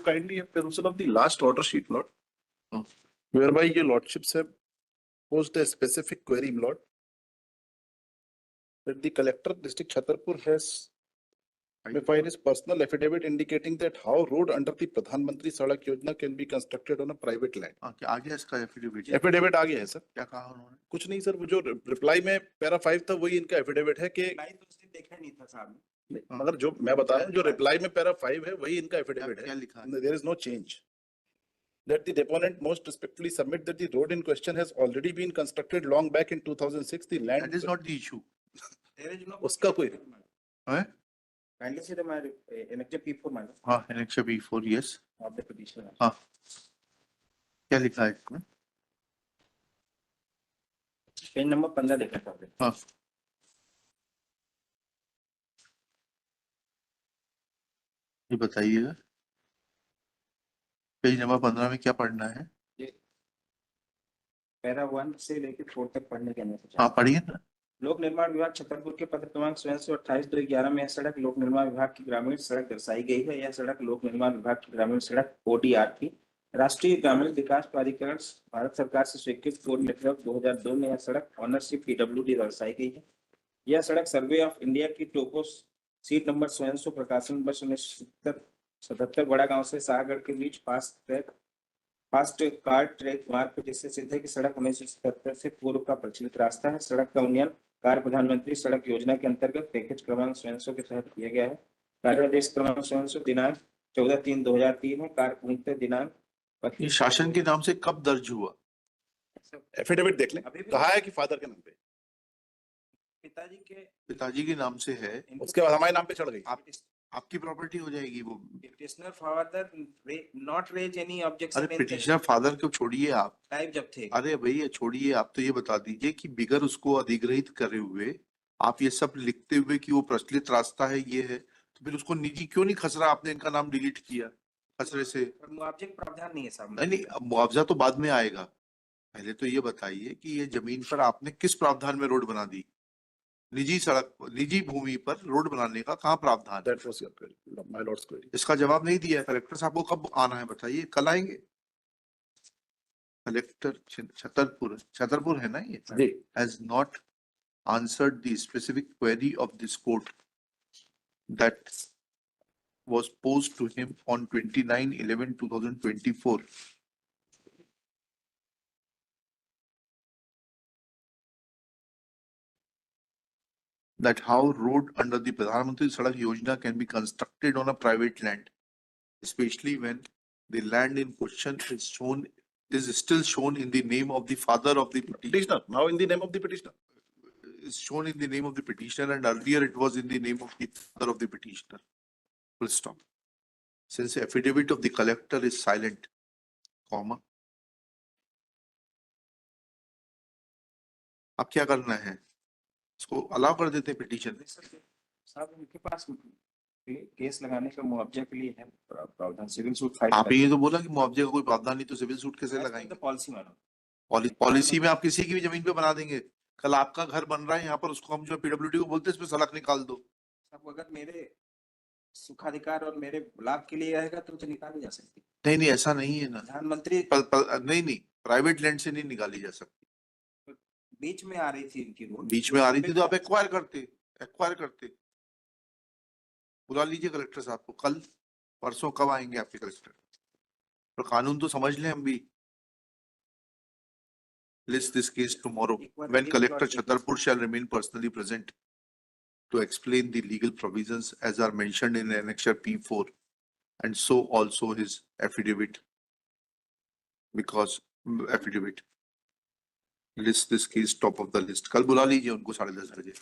would kindly have perusal of the last order sheet, Lord. Oh. Whereby your lordships have posed a specific query, Lord. That the collector district Chhatarpur has filed his personal affidavit indicating that how road under the Pradhan Mantri Sadak Yojana can be constructed on a private land. क्या आ गया इसका affidavit? Affidavit आ गया है sir. क्या कहा उन्होंने? कुछ नहीं सर, वो जो रिप्लाई में पैरा 5 था वही इनका एफिडेविट है कि देखा नहीं था साहब. मगर जो मैं बता रहा हूँ जो रिप्लाई में पैरा 5 है वही इनका एफिडेविट क्या है. लिखा है? There is no change. That the deponent most respectfully submit that the road in question has already been constructed long back in 2006. The land That is not the issue. There is no. उसका कोई है? Kindly see the my annexure P4 madam हाँ, annexure B4, yes. of the petition. हाँ. क्या लिखा है इसमें? Page number 15 देखा था आपने. हाँ. ये बताइएगा. पेज नंबर 15 में क्या पढ़ना है? पैरा 1 से लेकर 4 तक पढ़ने के अनुसार. हाँ, पढ़िए ना. लोक निर्माण विभाग छतरपुर के पत्र क्रमांक 28/2/11 में यह सड़क लोक निर्माण विभाग की ग्रामीण सड़क दर्शाई गई है. यह सड़क लोक निर्माण विभाग की ग्रामीण सड़क ODR थी. राष्ट्रीय ग्रामीण विकास प्राधिकरण भारत सरकार से स्वीकृत कोड नेटवर्क 2002 में यह सड़क ऑनरशिप PWD दर्शाई गई है. यह सड़क सर्वे ऑफ इंडिया की टोपो सीट नंबर 700 प्रकाशन वर्ष 1977 बड़ा गांव से शाहगढ़ के बीच फास्ट कार ट्रैक मार्ग पर, जिससे सिद्ध है कि सड़क 1977 से पूर्व का प्रचलित रास्ता है. सड़क का उन्नयन कार्य प्रधानमंत्री सड़क योजना के अंतर्गत पैकेज क्रमांक 700 के तहत किया गया है. कार्यादेश क्रमांक 700 दिनांक 14/3/2003 है. कार्य पूर्णतः दिनांक ये शासन के नाम से कब दर्ज हुआ? एफिडेविट देख लें. अभी भी कहा है कि फादर के नाम पे, पिताजी के नाम से है. उसके बाद हमारे नाम पे चढ़ गई. आपकी प्रॉपर्टी हो जाएगी वो. petitioner father not raise any objection. अरे पिटिशनर फादर को छोड़िए आप. टाइप जब थे. अरे भैया छोड़िए, आप तो ये बता दीजिए कि बिगर उसको अधिग्रहित करे हुए आप ये सब लिखते हुए कि वो प्रचलित रास्ता है ये है, तो फिर उसको निजी क्यों नहीं खसरा? आपने इनका नाम डिलीट किया खसरे से. मुआवजे का प्रावधान नहीं है साहब. नहीं, अब मुआवजा तो बाद में आएगा. पहले तो ये बताइए कि ये जमीन पर आपने किस प्रावधान में रोड बना दी? निजी सड़क, निजी भूमि पर रोड बनाने का कहाँ प्रावधान? That was your query, my lord's query. इसका जवाब नहीं दिया है. कलेक्टर साहब को कब आना है बताइए? कल आएंगे. कलेक्टर छतरपुर है ना ये? जी. Has not answered the specific query of this court that was posed to him on 29/11/2024. That how road under the Pradhan Mantri Sadak Yojana can be constructed on a private land, especially when the land in question is still shown in the name of the father of the petitioner. Petitioner, now in the name of the petitioner. Is shown in the name of the petitioner, and earlier it was in the name of the father of the petitioner. Full stop. Since the affidavit of the collector is silent, comma. अब क्या करना है? इसको allow कर देते हैं petition. साहब उनके पास केस लगाने का मुआवजे के लिए है प्रावधान. Civil suit file. आपने ये तो बोला कि मुआवजे का कोई प्रावधान नहीं, तो सिविल सूट कैसे लगाएंगे? पॉलिसी मानो. पॉलिसी में आप किसी की भी जमीन पे बना देंगे. कल आपका घर बन रहा है यहाँ पर, उसको हम जो PWD को बोलते हैं इसमें सड़क निकाल दो. अब अगर मेरे सुखाधिकार और मेरे लाभ के लिए आएगा तो निकाली जा सकती. नहीं, ऐसा नहीं है ना. प्रधानमंत्री नहीं, प्राइवेट लैंड से नहीं निकाली जा सकती. बीच में आ रही थी इनकी रोड. बीच में आ रही थी तो आप एक्वायर करते. बुला लीजिए कलेक्टर साहब को. कल परसों कब आएंगे आपके कलेक्टर? पर कानून तो समझ लें हम भी. List this case tomorrow when Collector Chhatarpur shall remain personally present to explain the legal provisions as are mentioned in Annexure P4, and so also his affidavit, because affidavit. List this case top of the list. कल बुला लीजिए उनको 10:30 बजे.